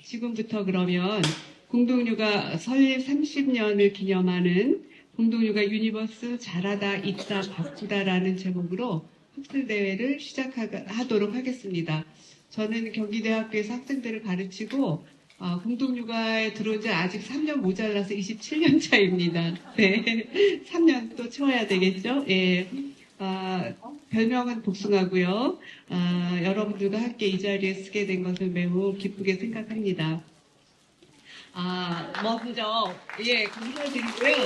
지금부터 그러면 공동육아 설립 30년을 기념하는 공동육아 유니버스 잘하다 있다 바꾸다라는 제목으로 학술대회를 시작하도록 하겠습니다. 저는 경기대학교에서 학생들을 가르치고 공동육아에 들어온 지 아직 3년 모자라서 27년 차입니다. 네, 3년 또 채워야 되겠죠? 예. 별명은 복숭아고요. 여러분들과 함께 이 자리에 쓰게 된 것을 매우 기쁘게 생각합니다. 먼저 감사드리고요.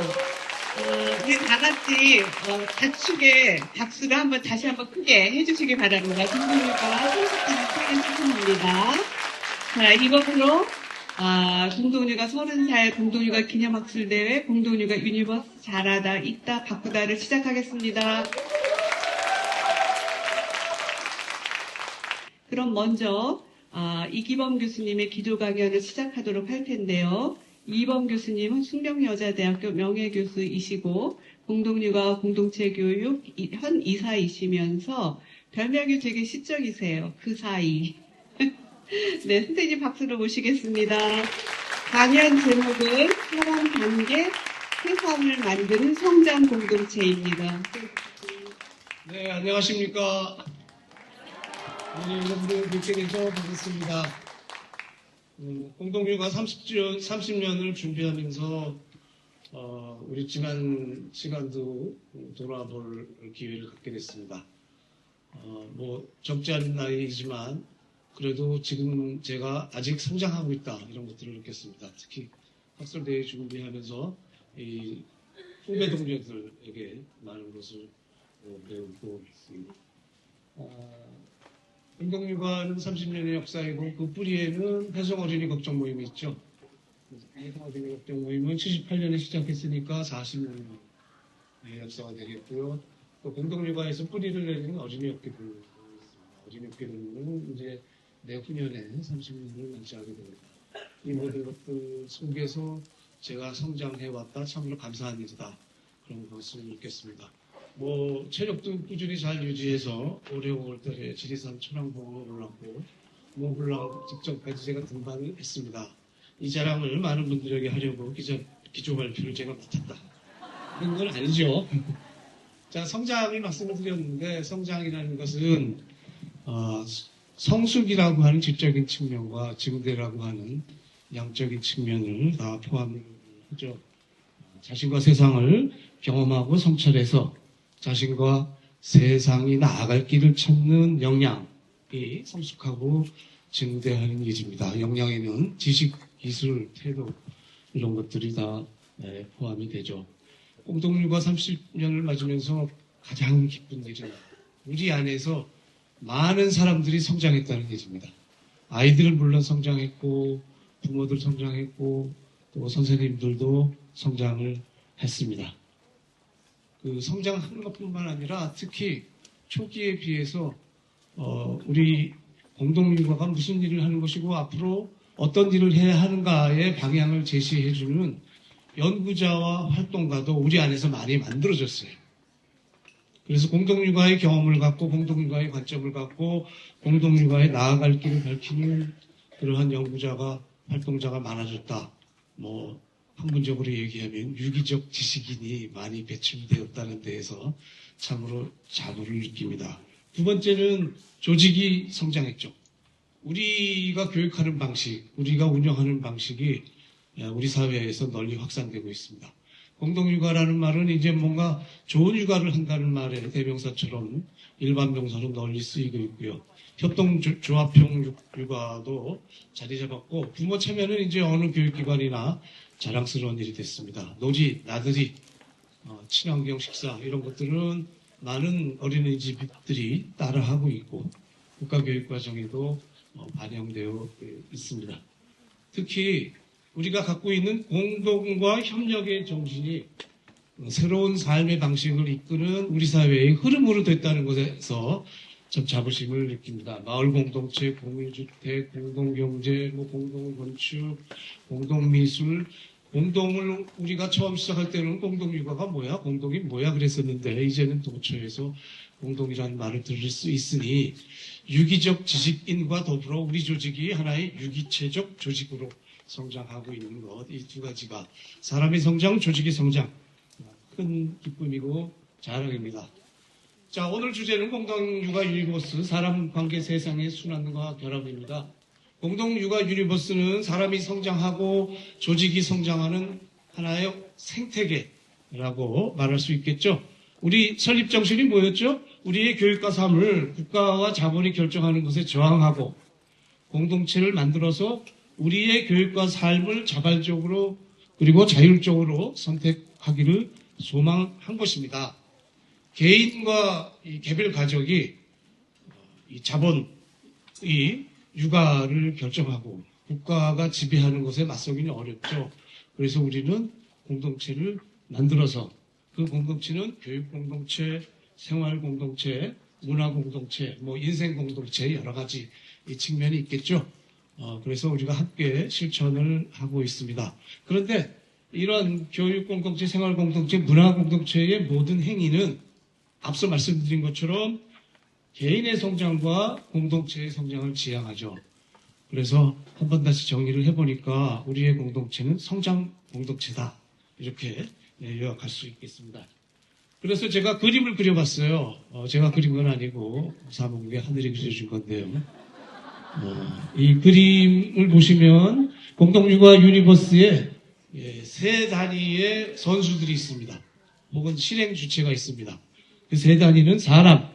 우리 다 같이 자축에 박수를 다시 한번 크게 해주시기 바랍니다. 공동육아 30주년 축하합니다. 자, 이것으로 공동육아 30살 공동육아 기념학술대회 공동육아 유니버스 잘하다 있다 바꾸다를 시작하겠습니다. 그럼 먼저 이기범 교수님의 기조 강연을 시작하도록 할 텐데요. 이범 교수님은 숙명여자대학교 명예교수이시고 공동육아 공동체교육 현 이사이시면서 별명이 되게 시적이세요. 그 사이. 네, 선생님 박수로 모시겠습니다. 강연 제목은 사람 관계 세상을 만드는 성장 공동체입니다. 네, 안녕하십니까. 여러분들 뵙게 돼서 반갑습니다. 공동육아 30년을 준비하면서 우리 지난 시간도 돌아볼 기회를 갖게 됐습니다. 적지 않은 나이이지만 그래도 지금 제가 아직 성장하고 있다 이런 것들을 느꼈습니다. 특히 학술대회 준비하면서 이 후배 동료들에게 많은 것을 배우고 있습니다. 공동육아는 30년의 역사이고 그 뿌리에는 혜성어린이 걱정 모임이 있죠. 혜성어린이 걱정 모임은 78년에 시작했으니까 40년의 역사가 되겠고요. 또 공동육아에서 뿌리를 내리는 어린이협회도 있습니다. 어린이협회는 이제 내후년에 30년을 맞이하게 됩니다. 이 모든 것들 속에서 제가 성장해왔다 참으로 감사한 일이다. 그런 것을 느꼈습니다. 체력도 꾸준히 잘 유지해서 올해 5월달에 지리산 천왕봉을 올랐고 몽블랑 직전까지 제가 등반을 했습니다. 이 자랑을 많은 분들에게 하려고 기조 발표를 제가 맡았다. 그런 건 아니죠. 자, 성장을 말씀을 드렸는데 성장이라는 것은 성숙이라고 하는 질적인 측면과 증대라고 하는 양적인 측면을 다 포함하죠. 자신과 세상을 경험하고 성찰해서 자신과 세상이 나아갈 길을 찾는 역량이 성숙하고 증대하는 일입니다. 역량에는 지식, 기술, 태도 이런 것들이 다 포함이 되죠. 공동육아 30년을 맞으면서 가장 기쁜 일은 우리 안에서 많은 사람들이 성장했다는 얘기입니다. 아이들은 물론 성장했고 부모들 성장했고 또 선생님들도 성장을 했습니다. 그 성장하는 것뿐만 아니라 특히 초기에 비해서 우리 공동육아가 무슨 일을 하는 것이고 앞으로 어떤 일을 해야 하는가의 방향을 제시해주는 연구자와 활동가도 우리 안에서 많이 만들어졌어요. 그래서 공동육아의 경험을 갖고 공동육아의 관점을 갖고 공동육아에 나아갈 길을 밝히는 그러한 연구자가 활동자가 많아졌다. 학문적으로 얘기하면 유기적 지식인이 많이 배출되었다는 데에서 참으로 자부를 느낍니다. 두 번째는 조직이 성장했죠. 우리가 교육하는 방식, 우리가 운영하는 방식이 우리 사회에서 널리 확산되고 있습니다. 공동육아라는 말은 이제 뭔가 좋은 육아를 한다는 말의 대명사처럼 일반 명사로 널리 쓰이고 있고요. 협동조합형 육아도 자리 잡았고 부모 참여는 이제 어느 교육기관이나 자랑스러운 일이 됐습니다. 노지, 나들이, 친환경 식사 이런 것들은 많은 어린이집들이 따라하고 있고 국가교육과정에도 반영되어 있습니다. 특히 우리가 갖고 있는 공동과 협력의 정신이 새로운 삶의 방식을 이끄는 우리 사회의 흐름으로 됐다는 것에서 참 자부심을 느낍니다. 마을 공동체, 공유주택, 공동경제, 공동건축, 공동미술, 공동을 우리가 처음 시작할 때는 공동육아가 뭐야? 공동이 뭐야? 그랬었는데 이제는 도처에서 공동이라는 말을 들을 수 있으니 유기적 지식인과 더불어 우리 조직이 하나의 유기체적 조직으로 성장하고 있는 것, 이 두 가지가 사람의 성장, 조직의 성장, 큰 기쁨이고 자랑입니다. 자, 오늘 주제는 공동육아 유니버스, 사람 관계 세상의 순환과 결합입니다. 공동육아 유니버스는 사람이 성장하고 조직이 성장하는 하나의 생태계라고 말할 수 있겠죠. 우리 설립 정신이 뭐였죠? 우리의 교육과 삶을 국가와 자본이 결정하는 것에 저항하고 공동체를 만들어서 우리의 교육과 삶을 자발적으로 그리고 자율적으로 선택하기를 소망한 것입니다. 개인과 이 개별 가족이 이 자본이 육아를 결정하고 국가가 지배하는 것에 맞서기는 어렵죠. 그래서 우리는 공동체를 만들어서 그 공동체는 교육 공동체, 생활 공동체, 문화 공동체, 인생 공동체 여러 가지 이 측면이 있겠죠. 그래서 우리가 함께 실천을 하고 있습니다. 그런데 이런 교육 공동체, 생활 공동체, 문화 공동체의 모든 행위는 앞서 말씀드린 것처럼 개인의 성장과 공동체의 성장을 지향하죠. 그래서 한 번 다시 정리를 해보니까 우리의 공동체는 성장 공동체다. 이렇게 요약할 수 있겠습니다. 그래서 제가 그림을 그려봤어요. 제가 그린 건 아니고 사무국에 하늘이 그려준 건데요. 이 그림을 보시면 공동육아 유니버스에 세 단위의 선수들이 있습니다. 혹은 실행 주체가 있습니다. 그 세 단위는 사람,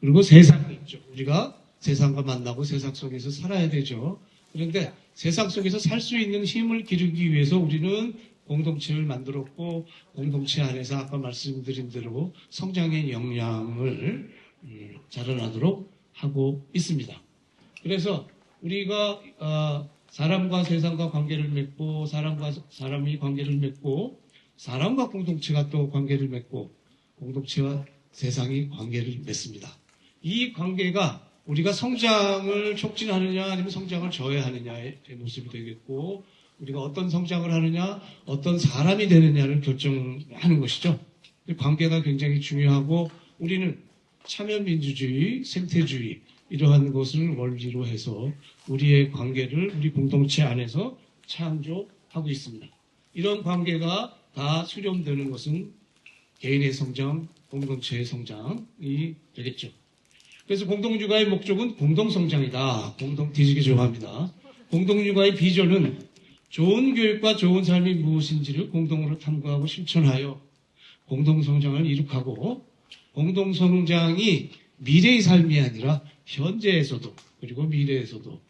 그리고 세상이 있죠. 우리가 세상과 만나고 세상 속에서 살아야 되죠. 그런데 세상 속에서 살 수 있는 힘을 기르기 위해서 우리는 공동체를 만들었고 공동체 안에서 아까 말씀드린 대로 성장의 역량을 자라나도록 하고 있습니다. 그래서 우리가 사람과 세상과 관계를 맺고 사람과 사람이 관계를 맺고 사람과 공동체가 또 관계를 맺고 공동체와 세상이 관계를 맺습니다. 이 관계가 우리가 성장을 촉진하느냐 아니면 성장을 저해하느냐의 모습이 되겠고 우리가 어떤 성장을 하느냐 어떤 사람이 되느냐를 결정하는 것이죠. 관계가 굉장히 중요하고 우리는 참여민주주의, 생태주의 이러한 것을 원리로 해서 우리의 관계를 우리 공동체 안에서 창조하고 있습니다. 이런 관계가 다 수렴되는 것은 개인의 성장, 공동체의 성장이 되겠죠. 그래서 공동육아의 목적은 공동성장이다. 뒤지기 좋아합니다. 공동육아의 비전은 좋은 교육과 좋은 삶이 무엇인지를 공동으로 탐구하고 실천하여 공동성장을 이룩하고 공동성장이 미래의 삶이 아니라 현재에서도 그리고 미래에서도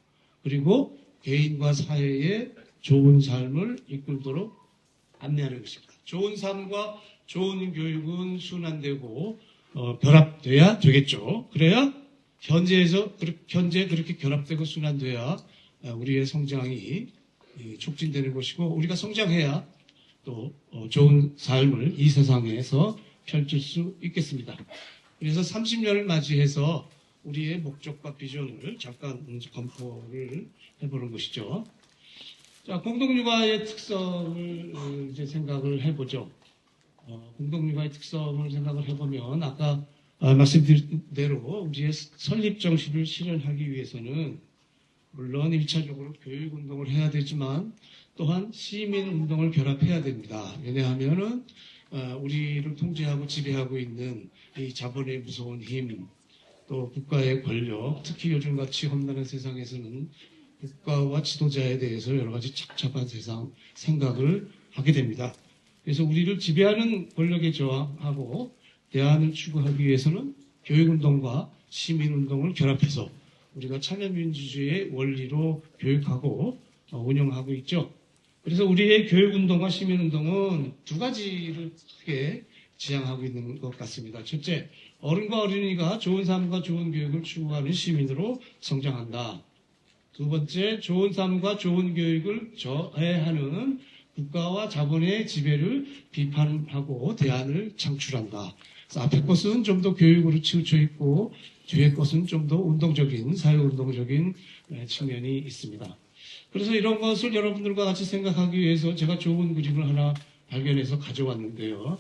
그리고 개인과 사회의 좋은 삶을 이끌도록 안내하는 것입니다. 좋은 삶과 좋은 교육은 순환되고 결합돼야 되겠죠. 그래야 현재 그렇게 결합되고 순환돼야 우리의 성장이 촉진되는 것이고 우리가 성장해야 또 좋은 삶을 이 세상에서 펼칠 수 있겠습니다. 그래서 30년을 맞이해서 우리의 목적과 비전을 잠깐 검토를 해보는 것이죠. 자, 공동육아의 특성을 이제 생각을 해보죠. 공동육아의 특성을 생각을 해보면 아까 말씀드린 대로 우리의 설립 정신을 실현하기 위해서는 물론 1차적으로 교육운동을 해야 되지만 또한 시민운동을 결합해야 됩니다. 왜냐하면은 우리를 통제하고 지배하고 있는 이 자본의 무서운 힘, 또 국가의 권력, 특히 요즘같이 험난한 세상에서는 국가와 지도자에 대해서 여러 가지 착잡한 생각을 하게 됩니다. 그래서 우리를 지배하는 권력에 저항하고 대안을 추구하기 위해서는 교육운동과 시민운동을 결합해서 우리가 참여민주주의의 원리로 교육하고 운영하고 있죠. 그래서 우리의 교육운동과 시민운동은 두 가지를 크게 지향하고 있는 것 같습니다. 첫째, 어른과 어린이가 좋은 삶과 좋은 교육을 추구하는 시민으로 성장한다. 두 번째, 좋은 삶과 좋은 교육을 저해하는 국가와 자본의 지배를 비판하고 대안을 창출한다. 그래서 앞에 것은 좀 더 교육으로 치우쳐 있고 뒤에 것은 좀 더 운동적인, 사회운동적인 측면이 있습니다. 그래서 이런 것을 여러분들과 같이 생각하기 위해서 제가 좋은 그림을 하나 발견해서 가져왔는데요.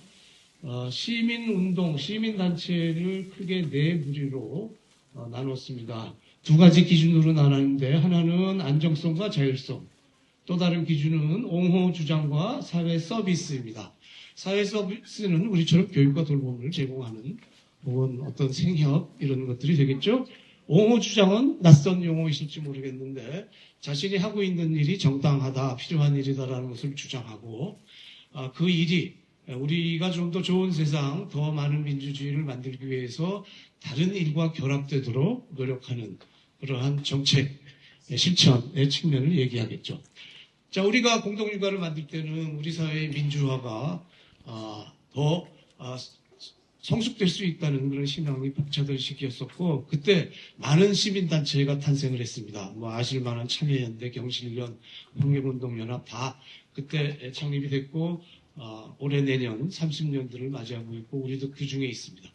시민운동, 시민단체를 크게 네 무리로 나눴습니다. 두 가지 기준으로 나눴는데 하나는 안정성과 자율성, 또 다른 기준은 옹호 주장과 사회 서비스입니다. 사회 서비스는 우리처럼 교육과 돌봄을 제공하는 혹은 어떤 생협 이런 것들이 되겠죠. 옹호 주장은 낯선 용어이실지 모르겠는데 자신이 하고 있는 일이 정당하다, 필요한 일이다라는 것을 주장하고 그 일이 우리가 좀 더 좋은 세상, 더 많은 민주주의를 만들기 위해서 다른 일과 결합되도록 노력하는 그러한 정책, 실천의 측면을 얘기하겠죠. 자, 우리가 공동육아를 만들 때는 우리 사회의 민주화가 더 성숙될 수 있다는 그런 희망이 벅차던 시기였었고, 그때 많은 시민단체가 탄생을 했습니다. 뭐 아실만한 참여연대, 경실련, 환경운동연합 다 그때 창립이 됐고, 올해 내년 30년들을 맞이하고 있고, 우리도 그 중에 있습니다.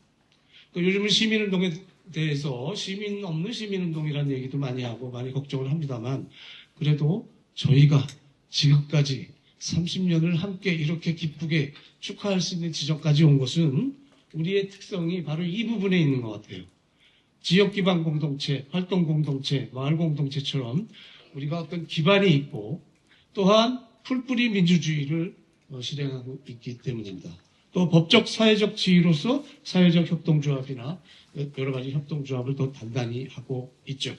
요즘은 시민운동에 대해서 시민 없는 시민운동이라는 얘기도 많이 하고 많이 걱정을 합니다만, 그래도 저희가 지금까지 30년을 함께 이렇게 기쁘게 축하할 수 있는 지점까지 온 것은 우리의 특성이 바로 이 부분에 있는 것 같아요. 지역 기반 공동체, 활동 공동체, 마을 공동체처럼 우리가 어떤 기반이 있고 또한 풀뿌리 민주주의를 실행하고 있기 때문입니다. 또 법적 사회적 지위로서 사회적 협동조합이나 여러 가지 협동조합을 더 단단히 하고 있죠.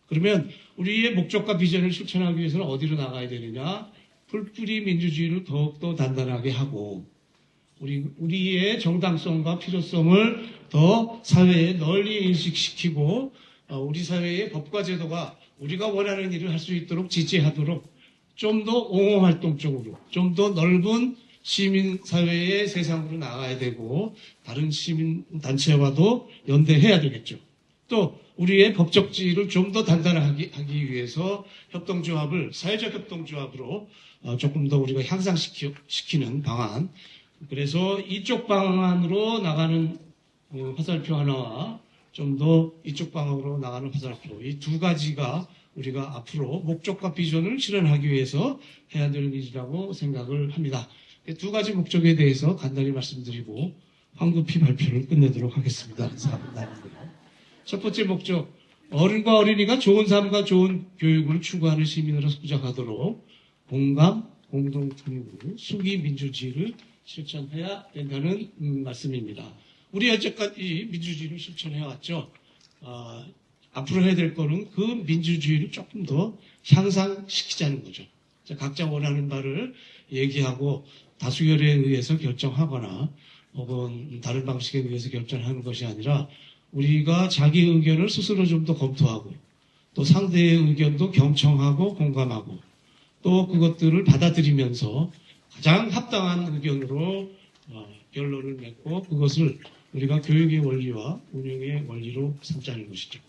그러면 우리의 목적과 비전을 실천하기 위해서는 어디로 나가야 되느냐? 풀뿌리 민주주의를 더욱더 단단하게 하고 우리의 정당성과 필요성을 더 사회에 널리 인식시키고 우리 사회의 법과 제도가 우리가 원하는 일을 할 수 있도록 지지하도록 좀 더 옹호활동 쪽으로 좀 더 넓은 시민사회의 세상으로 나가야 되고 다른 시민단체와도 연대해야 되겠죠. 또 우리의 법적 지위를 좀 더 단단하게 하기 위해서 협동조합을 사회적 협동조합으로 조금 더 우리가 향상시키는 방안, 그래서 이쪽 방안으로 나가는 화살표 하나와 좀 더 이쪽 방향으로 나가는 화살표, 이 두 가지가 우리가 앞으로 목적과 비전을 실현하기 위해서 해야 되는 일이라고 생각을 합니다. 두 가지 목적에 대해서 간단히 말씀드리고 황급히 발표를 끝내도록 하겠습니다. 첫 번째 목적, 어른과 어린이가 좋은 삶과 좋은 교육을 추구하는 시민으로 성장하도록 공감, 공동통일, 수기 민주주의를 실천해야 된다는 말씀입니다. 우리 여태까지 민주주의를 실천해왔죠. 앞으로 해야 될 거는 그 민주주의를 조금 더 향상시키자는 거죠. 각자 원하는 바를 얘기하고 다수결에 의해서 결정하거나 혹은 다른 방식에 의해서 결정하는 것이 아니라 우리가 자기 의견을 스스로 좀 더 검토하고 또 상대의 의견도 경청하고 공감하고 또 그것들을 받아들이면서 가장 합당한 의견으로 결론을 맺고 그것을 우리가 교육의 원리와 운영의 원리로 삼자는 것이죠.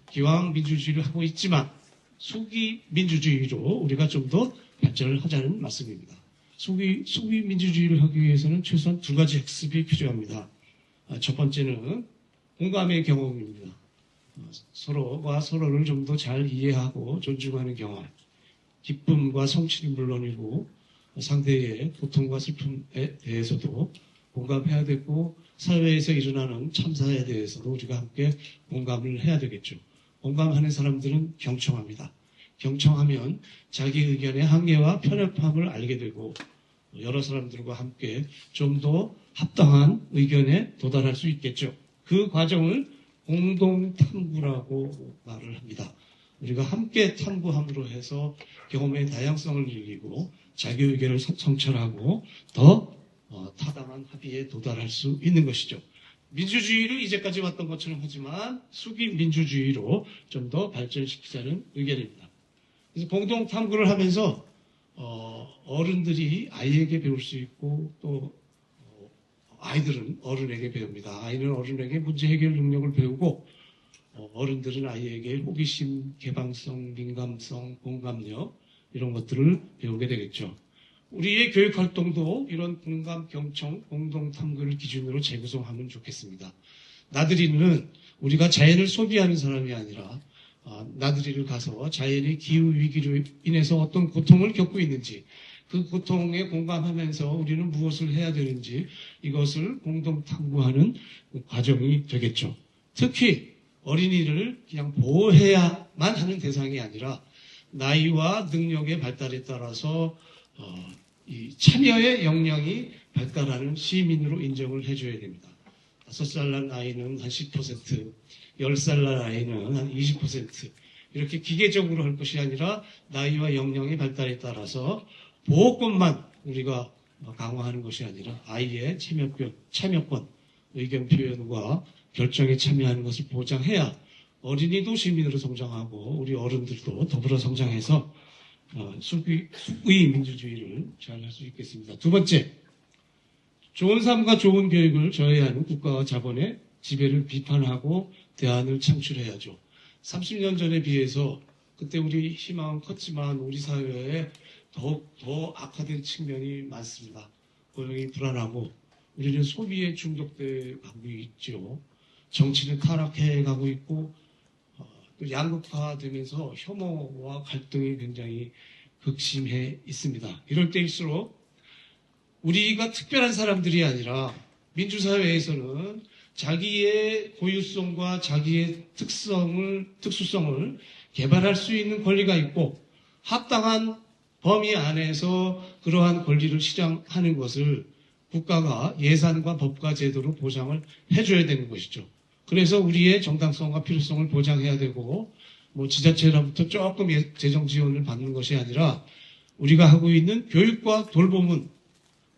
기왕 민주주의를 하고 있지만 수기 민주주의로 우리가 좀 더 발전을 하자는 말씀입니다. 수기 민주주의를 하기 위해서는 최소한 두 가지 학습이 필요합니다. 첫 번째는 공감의 경험입니다. 서로가 서로를 좀 더 잘 이해하고 존중하는 경험, 기쁨과 성취는 물론이고 상대의 고통과 슬픔에 대해서도 공감해야 되고 사회에서 일어나는 참사에 대해서도 우리가 함께 공감을 해야 되겠죠. 공감하는 사람들은 경청합니다. 경청하면 자기 의견의 한계와 편협함을 알게 되고 여러 사람들과 함께 좀 더 합당한 의견에 도달할 수 있겠죠. 그 과정을 공동탐구라고 말을 합니다. 우리가 함께 탐구함으로 해서 경험의 다양성을 늘리고 자기 의견을 성찰하고 더 타당한 합의에 도달할 수 있는 것이죠. 민주주의를 이제까지 왔던 것처럼 하지만 수기 민주주의로 좀 더 발전시키자는 의견입니다. 그래서 공동 탐구를 하면서 어른들이 아이에게 배울 수 있고 또 아이들은 어른에게 배웁니다. 아이는 어른에게 문제 해결 능력을 배우고 어른들은 아이에게 호기심, 개방성, 민감성, 공감력 이런 것들을 배우게 되겠죠. 우리의 교육 활동도 이런 공감, 경청, 공동 탐구를 기준으로 재구성하면 좋겠습니다. 나들이는 우리가 자연을 소비하는 사람이 아니라 나들이를 가서 자연의 기후 위기로 인해서 어떤 고통을 겪고 있는지 그 고통에 공감하면서 우리는 무엇을 해야 되는지 이것을 공동 탐구하는 과정이 되겠죠. 특히 어린이를 그냥 보호해야만 하는 대상이 아니라 나이와 능력의 발달에 따라서 이 참여의 역량이 발달하는 시민으로 인정을 해줘야 됩니다. 5살 난 아이는 한 10%, 10살 난 아이는 한 20%, 이렇게 기계적으로 할 것이 아니라 나이와 역량의 발달에 따라서 보호권만 우리가 강화하는 것이 아니라 아이의 참여권, 의견 표현과 결정에 참여하는 것을 보장해야 어린이도 시민으로 성장하고 우리 어른들도 더불어 성장해서 숙의 민주주의를 잘 할 수 있겠습니다. 두 번째, 좋은 삶과 좋은 교육을 저해하는 국가와 자본의 지배를 비판하고 대안을 창출해야죠. 30년 전에 비해서 그때 우리 희망은 컸지만 우리 사회에 더욱 더 악화된 측면이 많습니다. 고용이 불안하고 우리는 소비에 중독돼 가고 있죠. 정치는 타락해 가고 있고 또 양극화되면서 혐오와 갈등이 굉장히 극심해 있습니다. 이럴 때일수록 우리가 특별한 사람들이 아니라 민주사회에서는 자기의 고유성과 자기의 특수성을 개발할 수 있는 권리가 있고 합당한 범위 안에서 그러한 권리를 실행하는 것을 국가가 예산과 법과 제도로 보장을 해줘야 되는 것이죠. 그래서 우리의 정당성과 필요성을 보장해야 되고 지자체로부터 조금 재정 지원을 받는 것이 아니라 우리가 하고 있는 교육과 돌봄은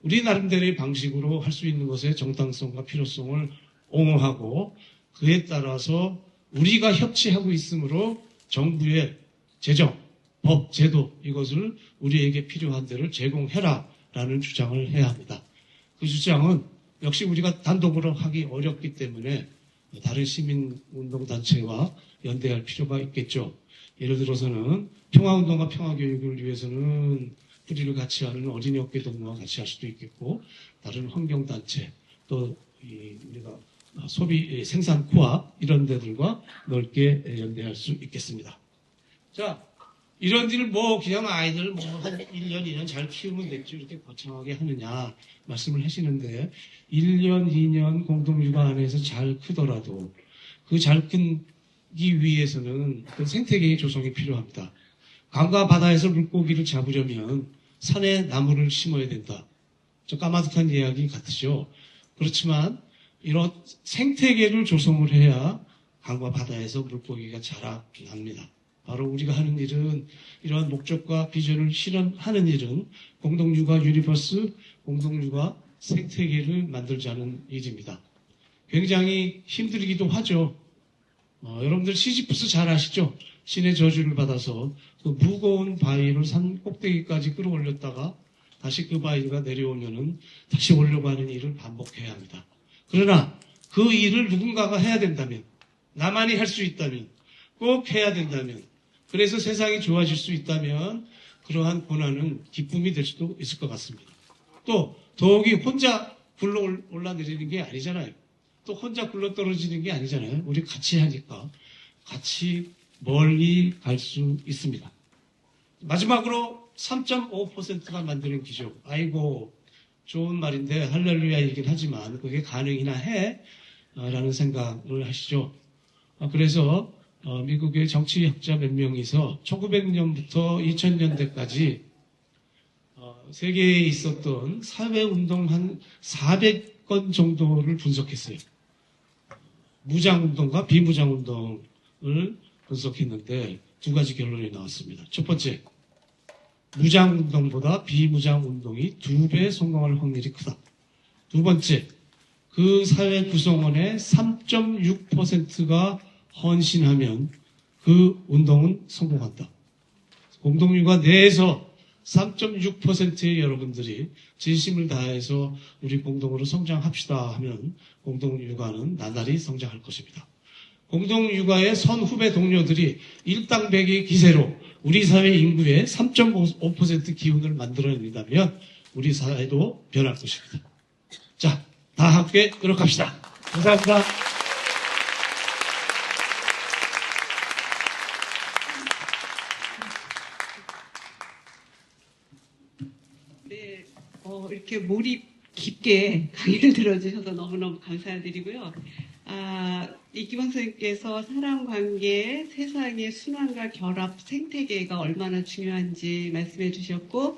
우리 나름대로의 방식으로 할 수 있는 것의 정당성과 필요성을 옹호하고 그에 따라서 우리가 협치하고 있으므로 정부의 재정, 법, 제도 이것을 우리에게 필요한 대로 제공해라라는 주장을 해야 합니다. 그 주장은 역시 우리가 단독으로 하기 어렵기 때문에 다른 시민운동단체와 연대할 필요가 있겠죠. 예를 들어서는 평화운동과 평화교육을 위해서는 뿌리를 같이 하는 어린이 업계 동무와 같이 할 수도 있겠고 다른 환경단체 또 우리가 소비 생산 코업 이런 데들과 넓게 연대할 수 있겠습니다. 자, 이런 일을 그냥 아이들 한 1년, 2년 잘 키우면 됐지 이렇게 거창하게 하느냐 말씀을 하시는데 1년, 2년 공동육아 안에서 잘 크더라도 그 잘 크기 위해서는 그 생태계의 조성이 필요합니다. 강과 바다에서 물고기를 잡으려면 산에 나무를 심어야 된다. 저 까마득한 이야기 같으죠. 그렇지만 이런 생태계를 조성을 해야 강과 바다에서 물고기가 자라납니다. 바로 우리가 하는 일은 이러한 목적과 비전을 실현하는 일은 공동육아 유니버스, 공동육아 생태계를 만들자는 일입니다. 굉장히 힘들기도 하죠. 여러분들 시지프스 잘 아시죠? 신의 저주를 받아서 그 무거운 바위를 산 꼭대기까지 끌어올렸다가 다시 그 바위가 내려오면은 다시 올려가는 일을 반복해야 합니다. 그러나 그 일을 누군가가 해야 된다면, 나만이 할 수 있다면, 꼭 해야 된다면, 그래서 세상이 좋아질 수 있다면 그러한 고난은 기쁨이 될 수도 있을 것 같습니다. 또 더욱이 혼자 굴러 올라내리는 게 아니잖아요. 또 혼자 굴러 떨어지는 게 아니잖아요. 우리 같이 하니까 같이 멀리 갈 수 있습니다. 마지막으로 3.5%가 만드는 기적. 아이고 좋은 말인데 할렐루야이긴 하지만 그게 가능이나 해? 라는 생각을 하시죠. 그래서 미국의 정치학자 몇 명이서 1900년부터 2000년대까지 세계에 있었던 사회운동 한 400건 정도를 분석했어요. 무장운동과 비무장운동을 분석했는데 두 가지 결론이 나왔습니다. 첫 번째, 무장운동보다 비무장운동이 2배 성공할 확률이 크다. 두 번째, 그 사회 구성원의 3.6%가 헌신하면 그 운동은 성공한다. 공동육아 내에서 3.6%의 여러분들이 진심을 다해서 우리 공동으로 성장합시다 하면 공동육아는 나날이 성장할 것입니다. 공동육아의 선후배 동료들이 일당백의 기세로 우리 사회 인구의 3.5% 기운을 만들어낸다면 우리 사회도 변할 것입니다. 자, 다 함께 노력합시다. 감사합니다. 네, 이렇게 몰입 깊게 강의를 들어주셔서 너무너무 감사드리고요. 이기광 선생님께서 사람 관계, 세상의 순환과 결합, 생태계가 얼마나 중요한지 말씀해 주셨고,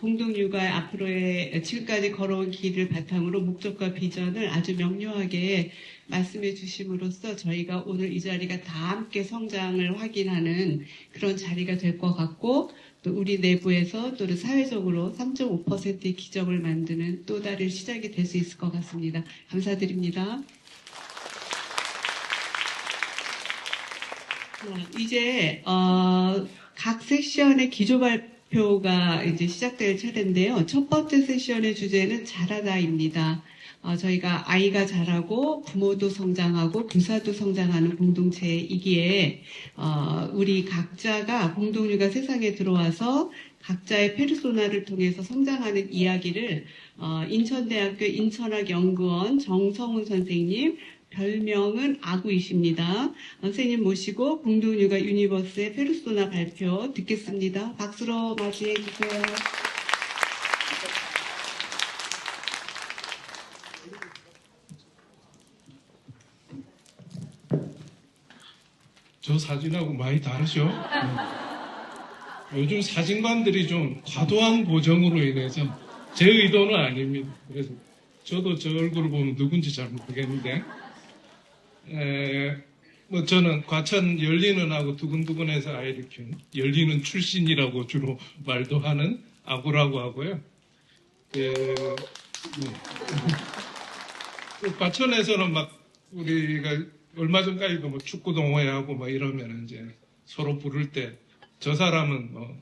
공동육아의 앞으로의 지금까지 걸어온 길을 바탕으로 목적과 비전을 아주 명료하게 말씀해 주심으로써 저희가 오늘 이 자리가 다 함께 성장을 확인하는 그런 자리가 될 것 같고, 또 우리 내부에서 또는 사회적으로 3.5%의 기적을 만드는 또 다른 시작이 될 수 있을 것 같습니다. 감사드립니다. 이제 각 세션의 기조 발표가 이제 시작될 차례인데요. 첫 번째 세션의 주제는 잘하다입니다. 저희가 아이가 자라고 부모도 성장하고 교사도 성장하는 공동체이기에 우리 각자가 공동육아 세상에 들어와서 각자의 페르소나를 통해서 성장하는 이야기를 인천대학교 인천학연구원 정성훈 선생님, 별명은 아구이십니다. 선생님 모시고 공동육아 유니버스의 페르소나 발표 듣겠습니다. 박수로 맞이해 주세요. 저 사진하고 많이 다르죠? 요즘 사진관들이 좀 과도한 보정으로 인해서 제 의도는 아닙니다. 그래서 저도 저 얼굴을 보면 누군지 잘 모르겠는데, 뭐 저는 과천 열리는하고 두근두근해서 아이를 키운 열리는 출신이라고 주로 말도 하는 아구라고 하고요. 과천에서는 막 우리가 얼마 전까지도 뭐 축구 동호회하고 뭐 이러면 이제 서로 부를 때 저 사람은 뭐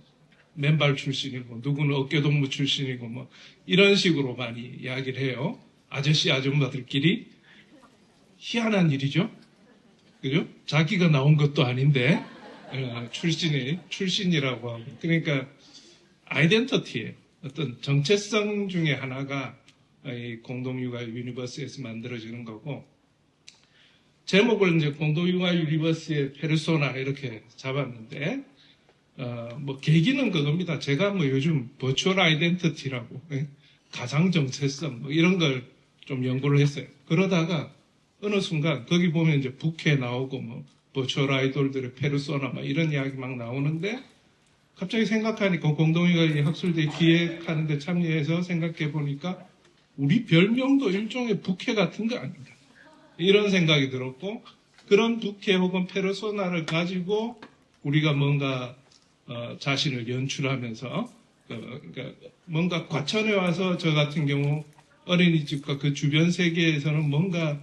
맨발 출신이고 누구는 어깨동무 출신이고 뭐 이런 식으로 많이 이야기를 해요. 아저씨 아줌마들끼리. 희한한 일이죠. 그죠? 자기가 나온 것도 아닌데 출신이라고 하고. 그러니까 아이덴티티의 어떤 정체성 중에 하나가 이 공동육아 유니버스에서 만들어지는 거고, 제목을 이제 공동육아 유니버스의 페르소나 이렇게 잡았는데, 뭐 계기는 그겁니다. 제가 뭐 요즘 버추얼 아이덴티티라고 가상 정체성 뭐 이런 걸 좀 연구를 했어요. 그러다가 어느 순간 거기 보면 이제 부캐 나오고 뭐 버추얼 아이돌들의 페르소나 막 이런 이야기 막 나오는데, 갑자기 생각하니까 공동육아 학술대 기획하는데 참여해서 생각해 보니까 우리 별명도 일종의 부캐 같은 거 아닌가, 이런 생각이 들었고, 그런 부캐 혹은 페르소나를 가지고 우리가 뭔가 자신을 연출하면서 그러니까 뭔가 과천에 와서 저 같은 경우 어린이집과 그 주변 세계에서는 뭔가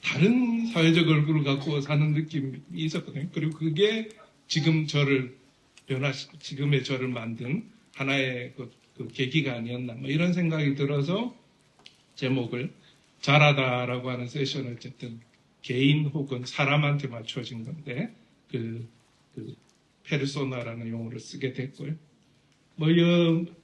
다른 사회적 얼굴을 갖고 사는 느낌이 있었거든요. 그리고 그게 지금 지금의 저를 만든 하나의 그 계기가 아니었나, 뭐 이런 생각이 들어서 제목을 잘하다라고 하는 세션을 어쨌든 개인 혹은 사람한테 맞춰진 건데, 그 페르소나라는 용어를 쓰게 됐고요. 뭐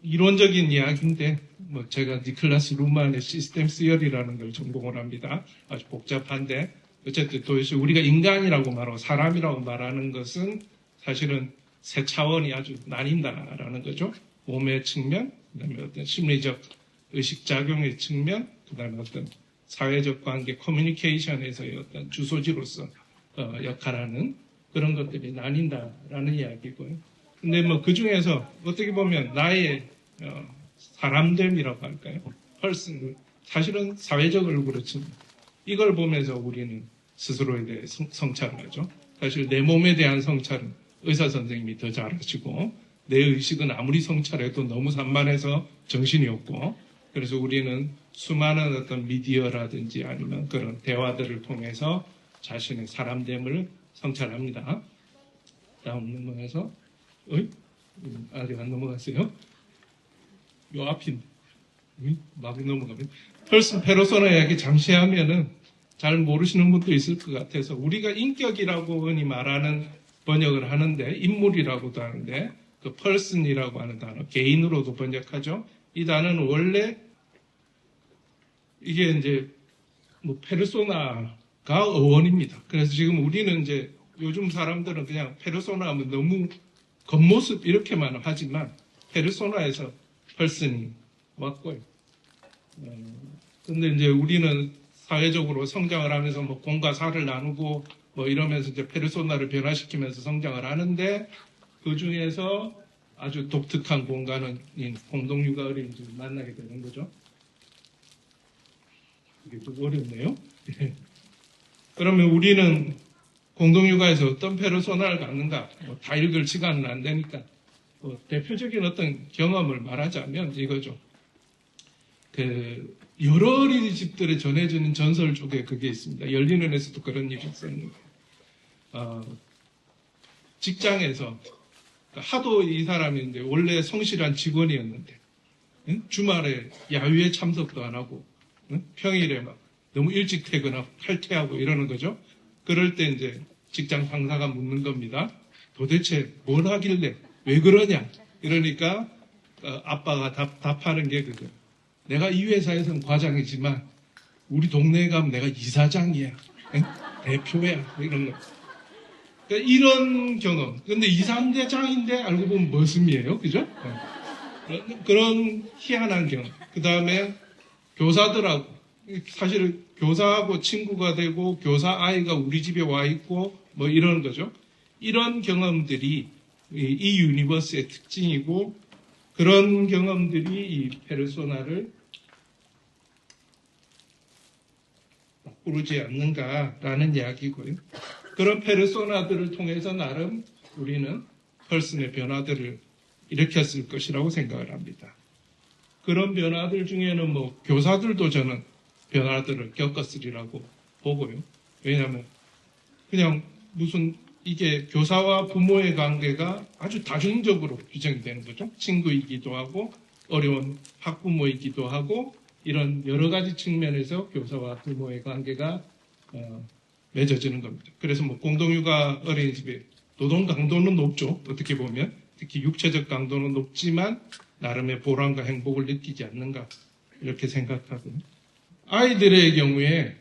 이론적인 이야기인데, 뭐 제가 니클라스 루만의 시스템 시어리라는 걸 전공을 합니다. 아주 복잡한데 어쨌든 도대체 우리가 인간이라고 말하고 사람이라고 말하는 것은 사실은 세 차원이 아주 나뉜다라는 거죠. 몸의 측면, 그다음에 어떤 심리적 의식작용의 측면, 그다음에 어떤 사회적 관계 커뮤니케이션에서의 어떤 주소지로서 역할하는 그런 것들이 나뉜다라는 이야기고요. 근데 뭐 그 중에서 어떻게 보면 나의 사람됨이라고 할까요? 펄슨, 사실은 사회적 얼굴을 씁니다. 이걸 보면서 우리는 스스로에 대해 성찰을 하죠. 사실 내 몸에 대한 성찰은 의사 선생님이 더 잘하시고, 내 의식은 아무리 성찰해도 너무 산만해서 정신이 없고, 그래서 우리는 수많은 어떤 미디어라든지 아니면 그런 대화들을 통해서 자신의 사람됨을 성찰합니다. 다음 넘어가서, 아직 안 넘어갔어요? 요 앞인데, 막 넘어가면. 펄슨 페르소나 이야기 잠시 하면은 잘 모르시는 분도 있을 것 같아서, 우리가 인격이라고 흔히 말하는 번역을 하는데, 인물이라고도 하는데, 그 펄슨이라고 하는 단어, 개인으로도 번역하죠. 이 단어는 원래 이게 이제 뭐 페르소나가 어원입니다. 그래서 지금 우리는 이제 요즘 사람들은 그냥 페르소나 하면 너무 겉모습 이렇게만 하지만 페르소나에서 펄슨이 왔고요. 근데 이제 우리는 사회적으로 성장을 하면서 뭐 공과 사를 나누고 뭐 이러면서 이제 페르소나를 변화시키면서 성장을 하는데 그 중에서 아주 독특한 공간인 공동육아 어린이집을 만나게 되는 거죠. 이게 좀 어렵네요. 그러면 우리는 공동육아에서 어떤 페르소나를 갖는가? 뭐 다 읽을 시간은 안 되니까 대표적인 어떤 경험을 말하자면 이거죠. 그 여러 어린이집들에 전해지는 전설 쪽에 그게 있습니다. 열린은에서도 그런 일이 있었는데 직장에서 하도 이 사람이 이제 원래 성실한 직원이었는데 주말에 야유회 참석도 안 하고 평일에 막 너무 일찍 퇴근하고 칼퇴하고 이러는 거죠. 그럴 때 이제 직장 상사가 묻는 겁니다. 도대체 뭘 하길래 왜 그러냐? 이러니까 아빠가 답하는 게 그거예요. 내가 이 회사에서는 과장이지만 우리 동네에 가면 내가 이사장이야. 대표야. 이런 거. 그러니까 이런 경험. 근데 2, 3대장인데 알고 보면 머슴이에요. 그죠? 그런 희한한 경험. 그 다음에 교사들하고 사실 교사하고 친구가 되고 교사 아이가 우리 집에 와 있고 뭐 이런 거죠. 이런 경험들이 이 유니버스의 특징이고 그런 경험들이 이 페르소나를 꾸르지 않는가라는 이야기고요. 그런 페르소나들을 통해서 나름 우리는 펄슨의 변화들을 일으켰을 것이라고 생각을 합니다. 그런 변화들 중에는 뭐 교사들도 저는 변화들을 겪었으리라고 보고요. 왜냐하면 그냥 무슨 이게 교사와 부모의 관계가 아주 다중적으로 규정이 되는 거죠. 친구이기도 하고 어려운 학부모이기도 하고 이런 여러 가지 측면에서 교사와 부모의 관계가 맺어지는 겁니다. 그래서 뭐 공동육아 어린이집의 노동 강도는 높죠. 어떻게 보면 특히 육체적 강도는 높지만 나름의 보람과 행복을 느끼지 않는가 이렇게 생각하고 아이들의 경우에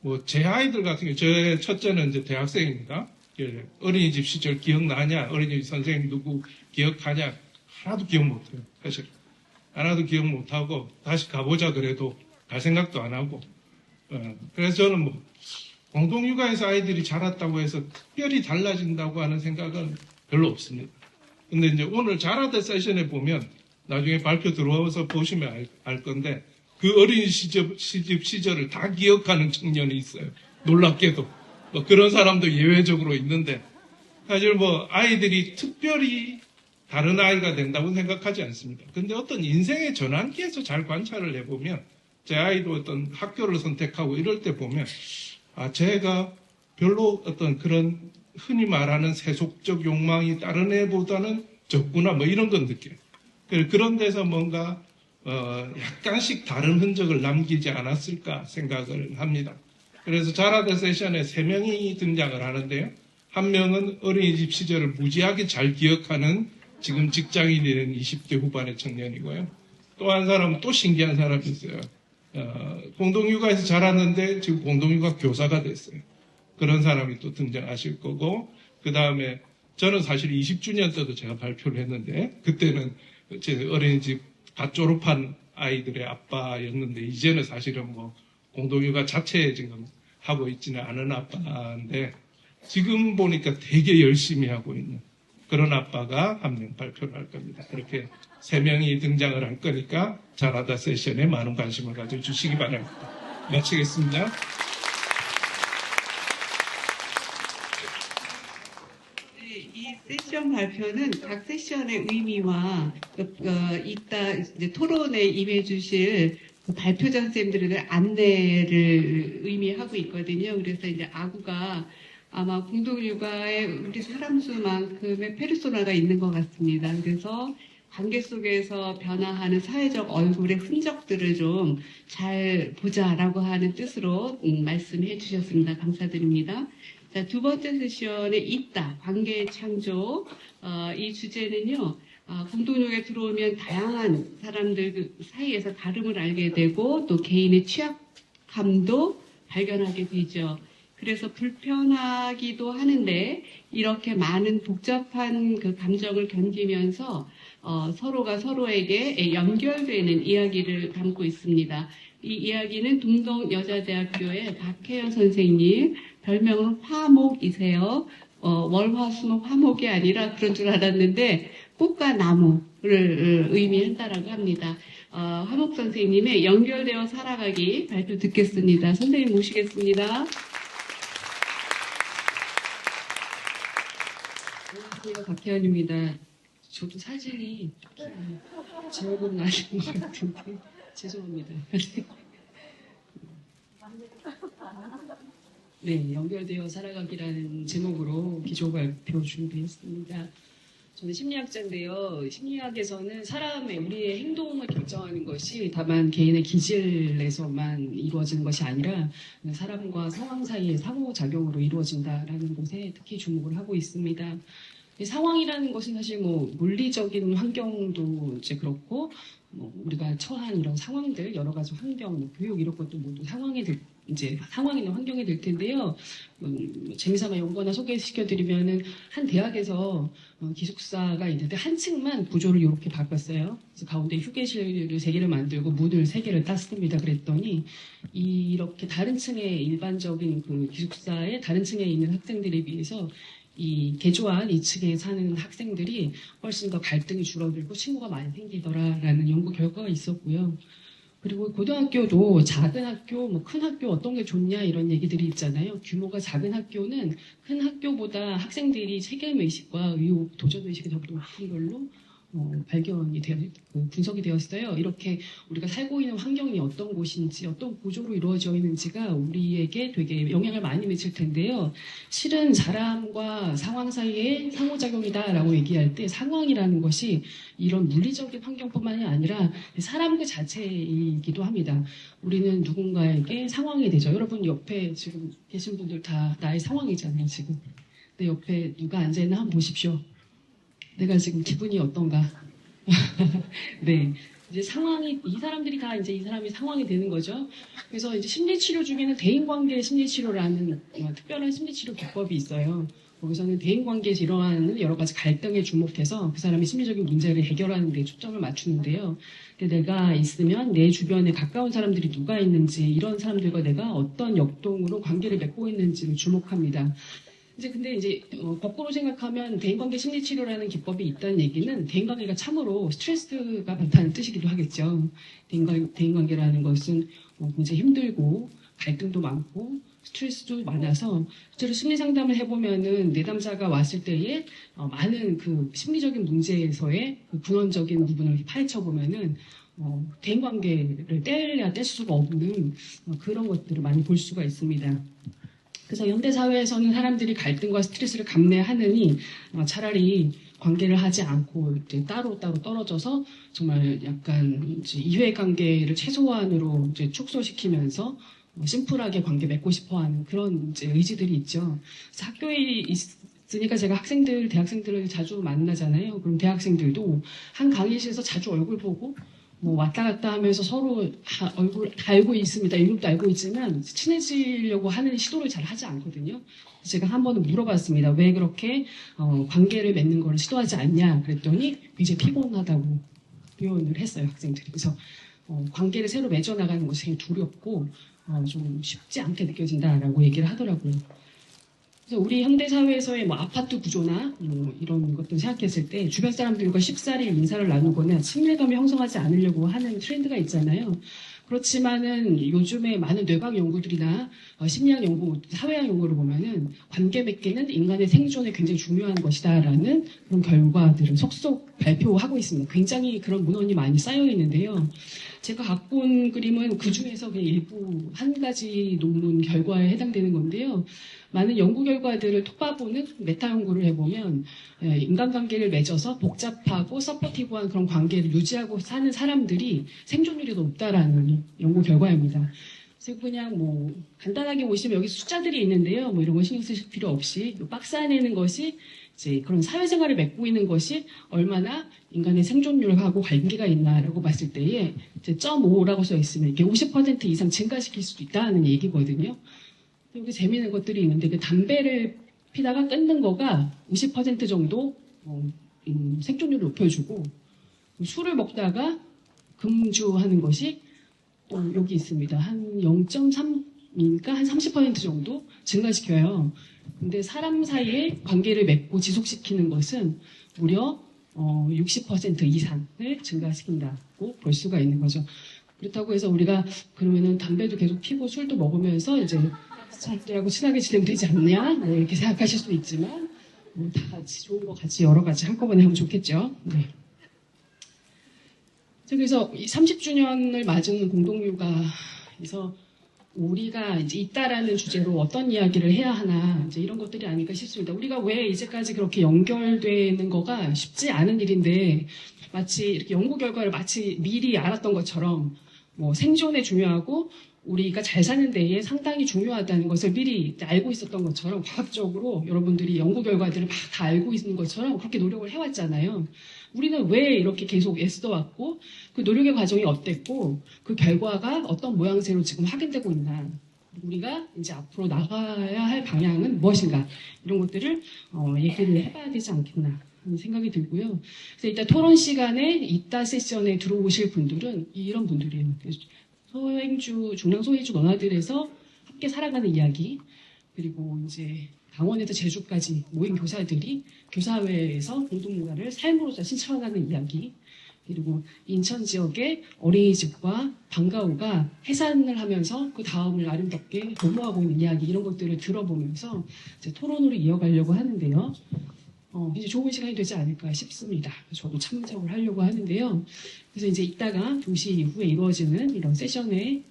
뭐 제 아이들 같은 경우 제 첫째는 이제 대학생입니다. 어린이집 시절 기억나냐? 어린이집 선생님 누구 기억하냐? 하나도 기억 못해요. 사실 하나도 기억 못하고 다시 가보자 그래도 갈 생각도 안 하고 그래서 저는 뭐 공동육아에서 아이들이 자랐다고 해서 특별히 달라진다고 하는 생각은 별로 없습니다. 근데 이제 오늘 자라다 세션에 보면 나중에 발표 들어와서 보시면 알 건데 그 어린이집 시절을 다 기억하는 청년이 있어요. 놀랍게도. 뭐 그런 사람도 예외적으로 있는데 사실 뭐 아이들이 특별히 다른 아이가 된다고 생각하지 않습니다. 근데 어떤 인생의 전환기에서 잘 관찰을 해보면 제 아이도 어떤 학교를 선택하고 이럴 때 보면 제가 별로 어떤 그런 흔히 말하는 세속적 욕망이 다른 애보다는 적구나 뭐 이런 건 느껴요. 그런 데서 뭔가 약간씩 다른 흔적을 남기지 않았을까 생각을 합니다. 그래서 자라다 세션에 3명이 등장을 하는데요. 한 명은 어린이집 시절을 무지하게 잘 기억하는 지금 직장인이 된 20대 후반의 청년이고요. 또 한 사람은 또 신기한 사람이 있어요. 공동육아에서 자랐는데 지금 공동육아 교사가 됐어요. 그런 사람이 또 등장하실 거고 그 다음에 저는 사실 20주년 때도 제가 발표를 했는데 그때는 제 어린이집 갓 졸업한 아이들의 아빠였는데 이제는 사실은 뭐 공동육아 자체에 지금 하고 있지는 않은 아빠인데 지금 보니까 되게 열심히 하고 있는 그런 아빠가 한 명 발표를 할 겁니다. 이렇게 3명이 등장을 할 거니까 자라다 세션에 많은 관심을 가져주시기 바랍니다. 마치겠습니다. 이 세션 발표는 각 세션의 의미와 이따 이제 토론에 임해주실 그 발표자 선생님들의 안내를 의미하고 있거든요. 그래서 이제 아구가 아마 공동육아에 우리 사람 수만큼의 페르소나가 있는 것 같습니다. 그래서 관계 속에서 변화하는 사회적 얼굴의 흔적들을 좀 잘 보자라고 하는 뜻으로 말씀해 주셨습니다. 감사드립니다. 자, 두 번째 세션에 있다, 관계의 창조. 이 주제는요, 공동육아에 들어오면 다양한 사람들 사이에서 다름을 알게 되고 또 개인의 취약함도 발견하게 되죠. 그래서 불편하기도 하는데 이렇게 많은 복잡한 그 감정을 견디면서 서로가 서로에게 연결되는 이야기를 담고 있습니다. 이 이야기는 동덕여자대학교의 박혜연 선생님, 별명은 화목이세요. 월화수목 화목이 아니라 그런 줄 알았는데 꽃과 나무를 의미한다라고 합니다. 화목 선생님의 연결되어 살아가기 발표 듣겠습니다. 선생님 모시겠습니다. 안녕하세요. 박혜연입니다. 저도 사진이 제 얼굴은 아닌 것 같은데 죄송합니다. 네, 연결되어 살아가기라는 제목으로 기조 발표 준비했습니다. 저는 심리학자인데요. 심리학에서는 우리의 행동을 결정하는 것이 다만 개인의 기질에서만 이루어지는 것이 아니라 사람과 상황 사이의 상호작용으로 이루어진다라는 것에 특히 주목을 하고 있습니다. 상황이라는 것은 사실 물리적인 환경도 이제 그렇고, 우리가 처한 이런 상황들, 여러 가지 환경, 교육 이런 것도 모두 상황이나 환경이 될 텐데요. 재미삼아 연구하나 소개시켜드리면은 한 대학에서 기숙사가 있는데 한 층만 구조를 이렇게 바꿨어요. 그래서 가운데 휴게실을 3개를 만들고 문을 3개를 땄습니다. 그랬더니 이렇게 다른 층의 일반적인 그 기숙사의 다른 층에 있는 학생들에 비해서 이 개조한 2층에 사는 학생들이 훨씬 더 갈등이 줄어들고 친구가 많이 생기더라라는 연구 결과가 있었고요. 그리고 고등학교도 작은 학교, 큰 학교 어떤 게 좋냐 이런 얘기들이 있잖아요. 규모가 작은 학교는 큰 학교보다 학생들이 체계의식과 의욕, 도전의식이 더 높은 걸로 분석이 되었어요. 이렇게 우리가 살고 있는 환경이 어떤 곳인지, 어떤 구조로 이루어져 있는지가 우리에게 되게 영향을 많이 미칠 텐데요. 실은 사람과 상황 사이의 상호작용이다라고 얘기할 때 상황이라는 것이 이런 물리적인 환경뿐만이 아니라 사람 그 자체이기도 합니다. 우리는 누군가에게 상황이 되죠. 여러분 옆에 지금 계신 분들 다 나의 상황이잖아요, 지금. 내 옆에 누가 앉아있나 한번 보십시오. 내가 지금 기분이 어떤가? 네. 이제 이 사람들이 다 이제 이 사람이 상황이 되는 거죠. 그래서 이제 심리치료 중에는 대인관계 심리치료라는 특별한 심리치료 기법이 있어요. 거기서는 대인관계에서 일어나는 여러 가지 갈등에 주목해서 그 사람의 심리적인 문제를 해결하는 데 초점을 맞추는데요. 내가 있으면 내 주변에 가까운 사람들이 누가 있는지, 이런 사람들과 내가 어떤 역동으로 관계를 맺고 있는지를 주목합니다. 근데 거꾸로 생각하면 대인관계 심리치료라는 기법이 있다는 얘기는 대인관계가 참으로 스트레스가 많다는 뜻이기도 하겠죠. 대인관계라는 것은 굉장히 힘들고 갈등도 많고 스트레스도 많아서 실제로 심리 상담을 해보면은 내담자가 왔을 때에 많은 그 심리적인 문제에서의 그 근원적인 부분을 파헤쳐 보면은 대인관계를 뗄래야 뗄 수가 없는 그런 것들을 많이 볼 수가 있습니다. 그래서 현대사회에서는 사람들이 갈등과 스트레스를 감내하느니 차라리 관계를 하지 않고 이제 따로따로 떨어져서 정말 약간 이제 이해관계를 최소한으로 이제 축소시키면서 심플하게 관계 맺고 싶어하는 그런 이제 의지들이 있죠. 그래서 학교에 있으니까 제가 대학생들을 자주 만나잖아요. 그럼 대학생들도 한 강의실에서 자주 얼굴 보고 왔다 갔다 하면서 서로 얼굴 다 알고 있습니다. 이름도 알고 있지만 친해지려고 하는 시도를 잘 하지 않거든요. 제가 한 번은 물어봤습니다. 왜 그렇게 관계를 맺는 걸 시도하지 않냐 그랬더니 굉장히 피곤하다고 표현을 했어요. 학생들이. 그래서 관계를 새로 맺어나가는 것이 굉장히 두렵고 좀 쉽지 않게 느껴진다라고 얘기를 하더라고요. 그래서 우리 현대사회에서의 아파트 구조나 이런 것들 생각했을 때 주변 사람들과 쉽사리 인사를 나누거나 친밀감을 형성하지 않으려고 하는 트렌드가 있잖아요. 그렇지만은 요즘에 많은 뇌과학 연구들이나 심리학 연구, 사회학 연구를 보면은 관계 맺기는 인간의 생존에 굉장히 중요한 것이다라는 그런 결과들을 속속 발표하고 있습니다. 굉장히 그런 문헌이 많이 쌓여 있는데요. 제가 갖고 온 그림은 그 중에서 그냥 일부 한 가지 논문 결과에 해당되는 건데요. 많은 연구 결과들을 톡바보는 메타 연구를 해보면 인간관계를 맺어서 복잡하고 서포티브한 그런 관계를 유지하고 사는 사람들이 생존율이 높다라는 연구 결과입니다. 그래서 그냥 간단하게 보시면 여기 숫자들이 있는데요. 이런 거 신경 쓰실 필요 없이 박스 안에 있는 것이 이제 그런 사회생활을 맺고 있는 것이 얼마나 인간의 생존율하고 관계가 있나라고 봤을 때에 이제 0.5라고 써 있으면 이게 50% 이상 증가시킬 수도 있다는 얘기거든요. 여기 재미있는 것들이 있는데 그 담배를 피다가 끊는 거가 50% 정도 생존율을 높여주고 술을 먹다가 금주하는 것이 또 여기 있습니다. 한 0.3이니까 한 30% 정도 증가시켜요. 근데 사람 사이에 관계를 맺고 지속시키는 것은 무려 60% 이상을 증가시킨다고 볼 수가 있는 거죠. 그렇다고 해서 우리가 그러면은 담배도 계속 피고 술도 먹으면서 이제 사람들하고 친하게 지내면 되지 않냐? 네, 이렇게 생각하실 수도 있지만 다 같이 좋은 거 같이 여러 가지 한꺼번에 하면 좋겠죠. 네. 그래서 30주년을 맞은 공동육아에서 우리가 이제 있다라는 주제로 어떤 이야기를 해야 하나 이제 이런 것들이 아닐까 싶습니다. 우리가 왜 이제까지 그렇게 연결되는 거가 쉽지 않은 일인데 마치 이렇게 연구 결과를 마치 미리 알았던 것처럼 뭐 생존에 중요하고 우리가 잘 사는 데에 상당히 중요하다는 것을 미리 알고 있었던 것처럼 과학적으로 여러분들이 연구 결과들을 막 다 알고 있는 것처럼 그렇게 노력을 해왔잖아요. 우리는 왜 이렇게 계속 애써왔고 그 노력의 과정이 어땠고 그 결과가 어떤 모양새로 지금 확인되고 있나 우리가 이제 앞으로 나가야 할 방향은 무엇인가 이런 것들을 얘기를 해봐야 되지 않겠나 하는 생각이 들고요. 그래서 일단 토론 시간에 이따 세션에 들어오실 분들은 이런 분들이에요. 소행주 중랑 소행주 너나들에서 함께 살아가는 이야기 그리고 이제 강원에서 제주까지 모인 교사들이 교사회에서 공동육아를 삶으로서 신청하는 이야기 그리고 인천 지역의 어린이집과 방과후가 해산을 하면서 그 다음을 아름답게 도모하고 있는 이야기 이런 것들을 들어보면서 이제 토론으로 이어가려고 하는데요. 이제 좋은 시간이 되지 않을까 싶습니다. 저도 참석을 하려고 하는데요. 그래서 이제 이따가 2시 이후에 이루어지는 이런 세션에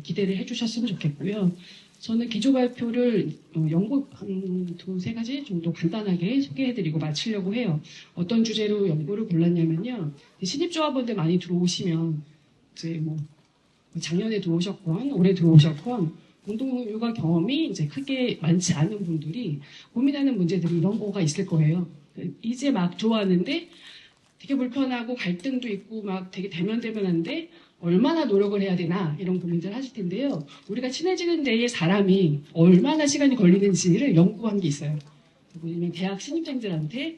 기대를 해주셨으면 좋겠고요. 저는 기조 발표를 연구 한 2-3가지 정도 간단하게 소개해드리고 마치려고 해요. 어떤 주제로 연구를 골랐냐면요. 신입조합원들 많이 들어오시면 이제 뭐 작년에 들어오셨건 올해 들어오셨건 공동육아 경험이 이제 크게 많지 않은 분들이 고민하는 문제들이 이런 거가 있을 거예요. 이제 막 좋아하는데 되게 불편하고 갈등도 있고 막 되게 대면대면한데 얼마나 노력을 해야 되나 이런 고민들 하실 텐데요. 우리가 친해지는 데에 사람이 얼마나 시간이 걸리는지를 연구한 게 있어요. 왜냐면 대학 신입생들한테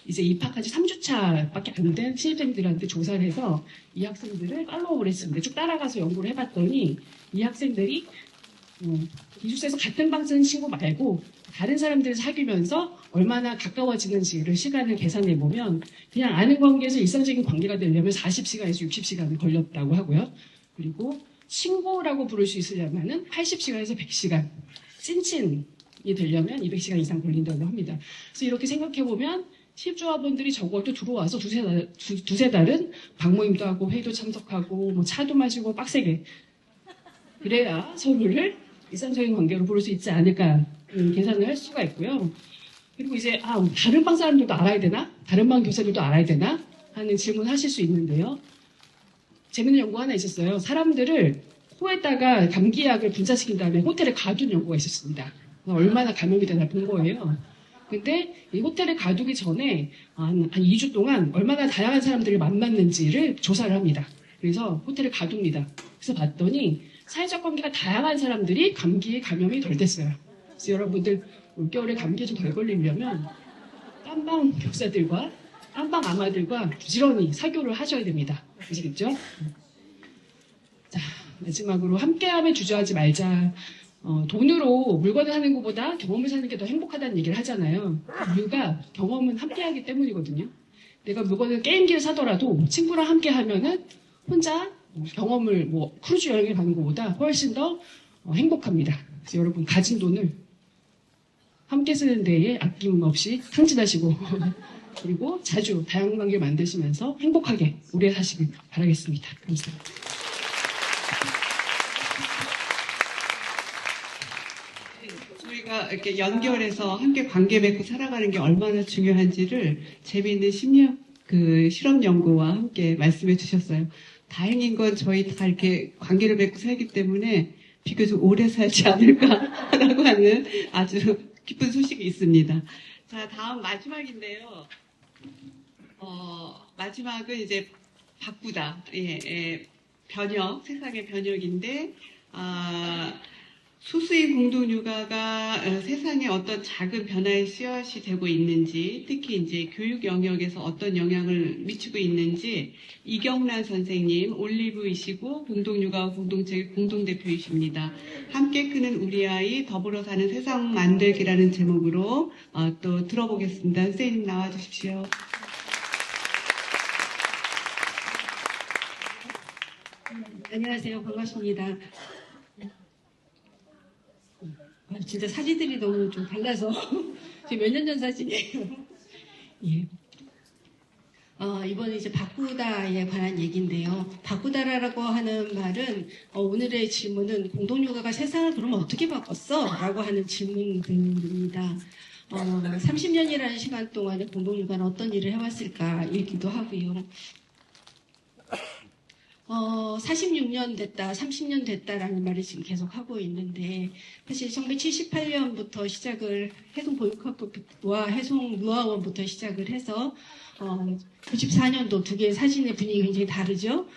이제 입학한 지 3주차밖에 안 된 신입생들한테 조사를 해서 이 학생들을 팔로우를 했습니다. 쭉 따라가서 연구를 해봤더니 이 학생들이 기숙사에서 같은 방 쓰는 친구 말고 다른 사람들을 사귀면서 얼마나 가까워지는지를 시간을 계산해보면 그냥 아는 관계에서 일상적인 관계가 되려면 40시간에서 60시간 걸렸다고 하고요. 그리고 친구라고 부를 수 있으려면 80시간에서 100시간, 찐친이 되려면 200시간 이상 걸린다고 합니다. 그래서 이렇게 생각해보면 실조합원들이 적어도 들어와서 두세 달은 방모임도 하고 회의도 참석하고 뭐 차도 마시고 빡세게 그래야 서로를 일상적인 관계로 부를 수 있지 않을까 계산을 할 수가 있고요. 그리고 이제 다른 방 사람들도 알아야 되나? 다른 방 교사들도 알아야 되나? 하는 질문을 하실 수 있는데요. 재밌는 연구 하나 있었어요. 사람들을 코에다가 감기약을 분사시킨 다음에 호텔에 가둔 연구가 있었습니다. 얼마나 감염이 되나 본 거예요. 근데 이 호텔에 가두기 전에 한 2주 동안 얼마나 다양한 사람들을 만났는지를 조사를 합니다. 그래서 호텔에 가둡니다. 그래서 봤더니 사회적 관계가 다양한 사람들이 감기에 감염이 덜 됐어요. 그래서 여러분들 올겨울에 감기에 좀 덜 걸리려면 깜방 교사들과 깜방 아마들과 부지런히 사교를 하셔야 됩니다. 아시겠죠? 자, 마지막으로 함께함에 주저하지 말자. 돈으로 물건을 사는 것보다 경험을 사는 게 더 행복하다는 얘기를 하잖아요. 이유가 경험은 함께하기 때문이거든요. 내가 물건을 게임기를 사더라도 친구랑 함께 하면은 혼자 경험을 크루즈 여행을 가는 것보다 훨씬 더 행복합니다. 그래서 여러분 가진 돈을 함께 쓰는 데에 아낌없이 탕진하시고 그리고 자주 다양한 관계를 만드시면서 행복하게 오래 사시길 바라겠습니다. 감사합니다. 우리가 이렇게 연결해서 함께 관계 맺고 살아가는 게 얼마나 중요한지를 재미있는 심리학 실험 연구와 함께 말씀해 주셨어요. 다행인 건 저희 다 이렇게 관계를 맺고 살기 때문에 비교적 오래 살지 않을까라고 하는 아주 기쁜 소식이 있습니다. 자, 다음 마지막인데요. 마지막은 이제 바꾸다. 변혁, 세상의 변혁인데, 수수인 공동육아가 세상에 어떤 작은 변화의 씨앗이 되고 있는지, 특히 이제 교육 영역에서 어떤 영향을 미치고 있는지 이경란 선생님, 올리브이시고 공동육아 공동체 공동대표이십니다. 함께 크는 우리 아이 더불어 사는 세상 만들기라는 제목으로 또 들어보겠습니다. 선생님 나와주십시오. 안녕하세요. 반갑습니다. 진짜 사진들이 너무 좀 달라서 지금 몇 년 전 사진이에요. 예. 이번에 이제 바꾸다에 관한 얘기인데요. 바꾸다라고 하는 말은 오늘의 질문은 공동육아가 세상을 그러면 어떻게 바꿨어? 라고 하는 질문들입니다. 30년이라는 시간 동안에 공동육아는 어떤 일을 해왔을까 얘기도 하고요. 46년 됐다, 30년 됐다라는 말을 지금 계속 하고 있는데, 사실 1978년부터 시작을 해송보육학교와 해송유아원부터 시작을 해서 94년도 두 개의 사진의 분위기 굉장히 다르죠.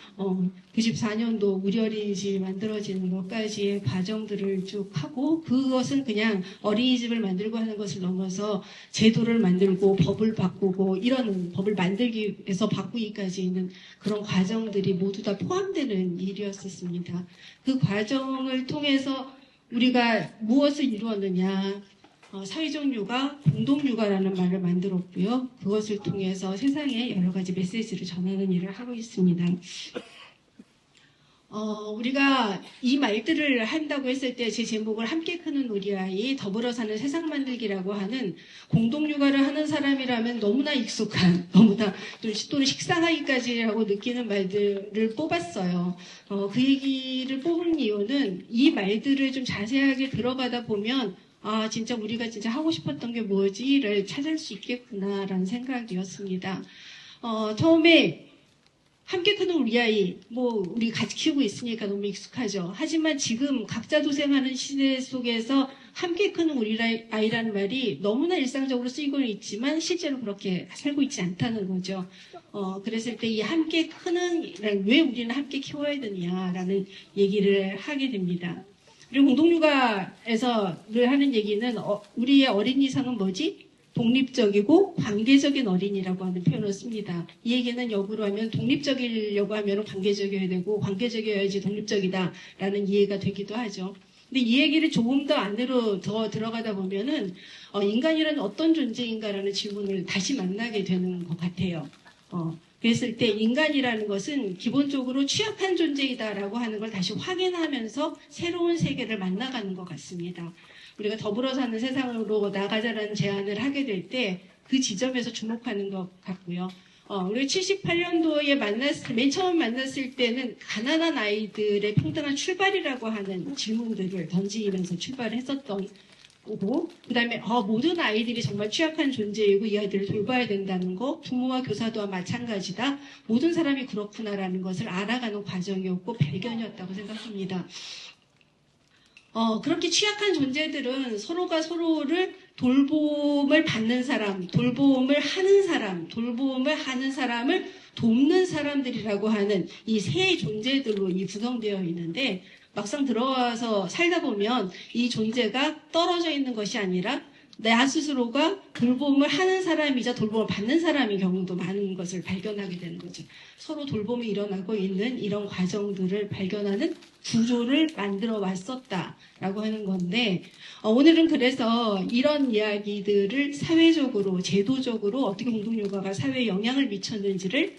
94년도 우리 어린이집이 만들어지는 것까지의 과정들을 쭉 하고, 그것은 그냥 어린이집을 만들고 하는 것을 넘어서 제도를 만들고 법을 바꾸고 이런 법을 만들기 위해서 바꾸기까지 있는 그런 과정들이 모두 다 포함되는 일이었었습니다. 그 과정을 통해서 우리가 무엇을 이루었느냐, 사회적 육아, 공동육아라는 말을 만들었고요. 그것을 통해서 세상에 여러 가지 메시지를 전하는 일을 하고 있습니다. 우리가 이 말들을 한다고 했을 때 제 제목을 함께 크는 우리 아이, 더불어 사는 세상 만들기라고 하는 공동육아를 하는 사람이라면 너무나 익숙한, 너무나 또는 식상하기까지라고 느끼는 말들을 뽑았어요. 그 얘기를 뽑은 이유는 이 말들을 좀 자세하게 들어가다 보면 진짜 우리가 진짜 하고 싶었던 게 뭐지를 찾을 수 있겠구나라는 생각이었습니다. 처음에 함께 크는 우리 아이, 우리 같이 키우고 있으니까 너무 익숙하죠. 하지만 지금 각자 도생하는 시대 속에서 함께 크는 우리 아이라는 말이 너무나 일상적으로 쓰이고는 있지만 실제로 그렇게 살고 있지 않다는 거죠. 그랬을 때 이 함께 크는, 왜 우리는 함께 키워야 되냐라는 얘기를 하게 됩니다. 그리고 공동육아에서 늘 하는 얘기는 우리의 어린이상은 뭐지? 독립적이고 관계적인 어린이라고 하는 표현을 씁니다. 이 얘기는 역으로 하면 독립적이려고 하면 관계적이어야 되고 관계적이어야지 독립적이다라는 이해가 되기도 하죠. 근데 이 얘기를 조금 더 안으로 더 들어가다 보면은 인간이란 어떤 존재인가라는 질문을 다시 만나게 되는 것 같아요. 그랬을 때 인간이라는 것은 기본적으로 취약한 존재이다라고 하는 걸 다시 확인하면서 새로운 세계를 만나가는 것 같습니다. 우리가 더불어 사는 세상으로 나가자라는 제안을 하게 될 때 그 지점에서 주목하는 것 같고요. 우리가 78년도에 맨 처음 만났을 때는 가난한 아이들의 평등한 출발이라고 하는 질문들을 던지면서 출발을 했었던 거고, 그 다음에 모든 아이들이 정말 취약한 존재이고 이 아이들을 돌봐야 된다는 거, 부모와 교사도와 마찬가지다, 모든 사람이 그렇구나라는 것을 알아가는 과정이었고 발견이었다고 생각합니다. 그렇게 취약한 존재들은 서로가 서로를 돌봄을 받는 사람, 돌봄을 하는 사람을 돕는 사람들이라고 하는 이 세 존재들로 구성되어 있는데, 막상 들어와서 살다 보면 이 존재가 떨어져 있는 것이 아니라 나 스스로가 돌봄을 하는 사람이자 돌봄을 받는 사람인 경우도 많은 것을 발견하게 되는 거죠. 서로 돌봄이 일어나고 있는 이런 과정들을 발견하는 구조를 만들어 왔었다라고 하는 건데, 오늘은 그래서 이런 이야기들을 사회적으로, 제도적으로 어떻게 공동육아가 사회에 영향을 미쳤는지를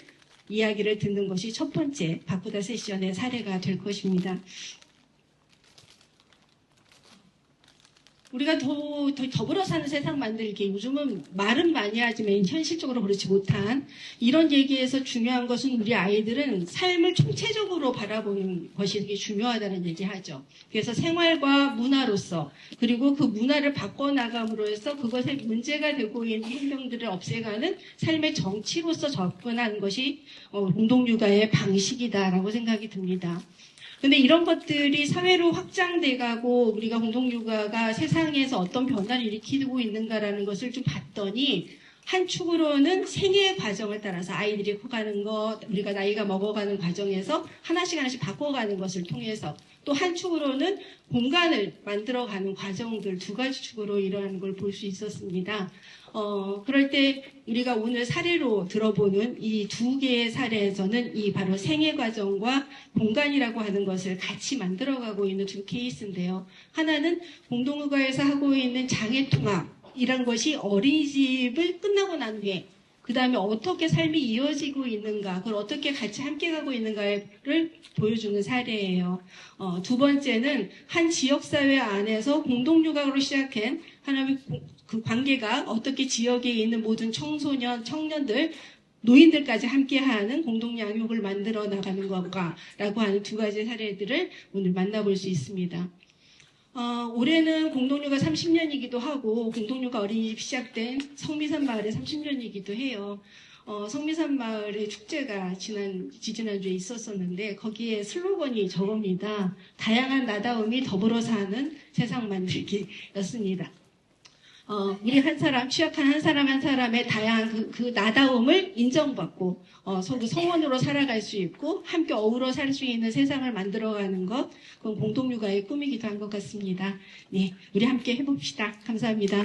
이야기를 듣는 것이 첫 번째 바꾸다 세션의 사례가 될 것입니다. 우리가 더불어 사는 세상 만들기, 요즘은 말은 많이 하지만 현실적으로 그렇지 못한 이런 얘기에서 중요한 것은 우리 아이들은 삶을 총체적으로 바라보는 것이 되게 중요하다는 얘기하죠. 그래서 생활과 문화로서, 그리고 그 문화를 바꿔나감으로 해서 그것에 문제가 되고 있는 행동들을 없애가는 삶의 정치로서 접근하는 것이 공동육아의 방식이다라고 생각이 듭니다. 근데 이런 것들이 사회로 확장돼가고 우리가 공동육아가 세상에서 어떤 변화를 일으키고 있는가라는 것을 좀 봤더니 한 축으로는 생애 과정을 따라서 아이들이 커가는 것, 우리가 나이가 먹어가는 과정에서 하나씩 바꿔가는 것을 통해서 또 한 축으로는 공간을 만들어가는 과정들 두 가지 축으로 일어나는 걸 볼 수 있었습니다. 그럴 때 우리가 오늘 사례로 들어보는 이 두 개의 사례에서는 이 바로 생애 과정과 공간이라고 하는 것을 같이 만들어가고 있는 두 케이스인데요. 하나는 공동육아에서 하고 있는 장애통합이란 것이 어린이집을 끝나고 난 후에 그 다음에 어떻게 삶이 이어지고 있는가, 그걸 어떻게 같이 함께 가고 있는가를 보여주는 사례예요. 두 번째는 한 지역사회 안에서 공동육아로 시작한 하나의 그 관계가 어떻게 지역에 있는 모든 청소년, 청년들, 노인들까지 함께하는 공동양육을 만들어 나가는 것과라고 하는 두 가지 사례들을 오늘 만나볼 수 있습니다. 올해는 공동육아 30년이기도 하고 공동육아 어린이집 시작된 성미산 마을에 30년이기도 해요. 성미산 마을의 축제가 지지난주에 있었었는데 거기에 슬로건이 저겁니다. 다양한 나다움이 더불어 사는 세상 만들기였습니다. 우리 한 사람, 취약한 한 사람 한 사람의 다양한 그 나다움을 인정받고 서로 성원으로 살아갈 수 있고 함께 어우러 살 수 있는 세상을 만들어가는 것, 그건 공동육아의 꿈이기도 한 것 같습니다. 네, 우리 함께 해봅시다. 감사합니다.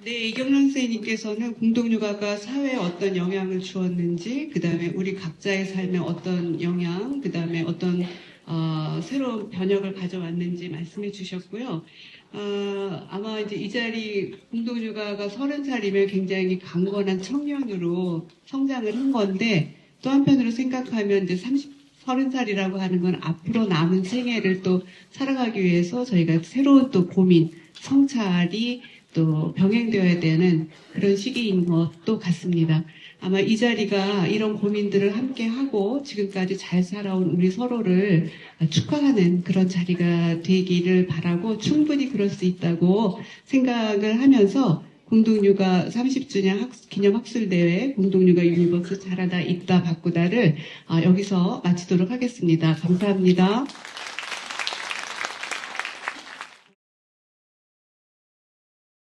네, 이경란 선생님께서는 공동육아가 사회에 어떤 영향을 주었는지, 그 다음에 우리 각자의 삶에 어떤 영향, 그 다음에 어떤 새로운 변혁을 가져왔는지 말씀해 주셨고요. 아마 이제 이 자리 공동육아가 30살이면 굉장히 강건한 청년으로 성장을 한 건데, 또 한편으로 생각하면 이제 30살이라고 하는 건 앞으로 남은 생애를 또 살아가기 위해서 저희가 새로운 또 고민, 성찰이 또 병행되어야 되는 그런 시기인 것도 같습니다. 아마 이 자리가 이런 고민들을 함께 하고 지금까지 잘 살아온 우리 서로를 축하하는 그런 자리가 되기를 바라고 충분히 그럴 수 있다고 생각을 하면서 공동육아 30주년 기념학술대회 공동육아 유니버스 잘하다 있다 바꾸다를 여기서 마치도록 하겠습니다. 감사합니다.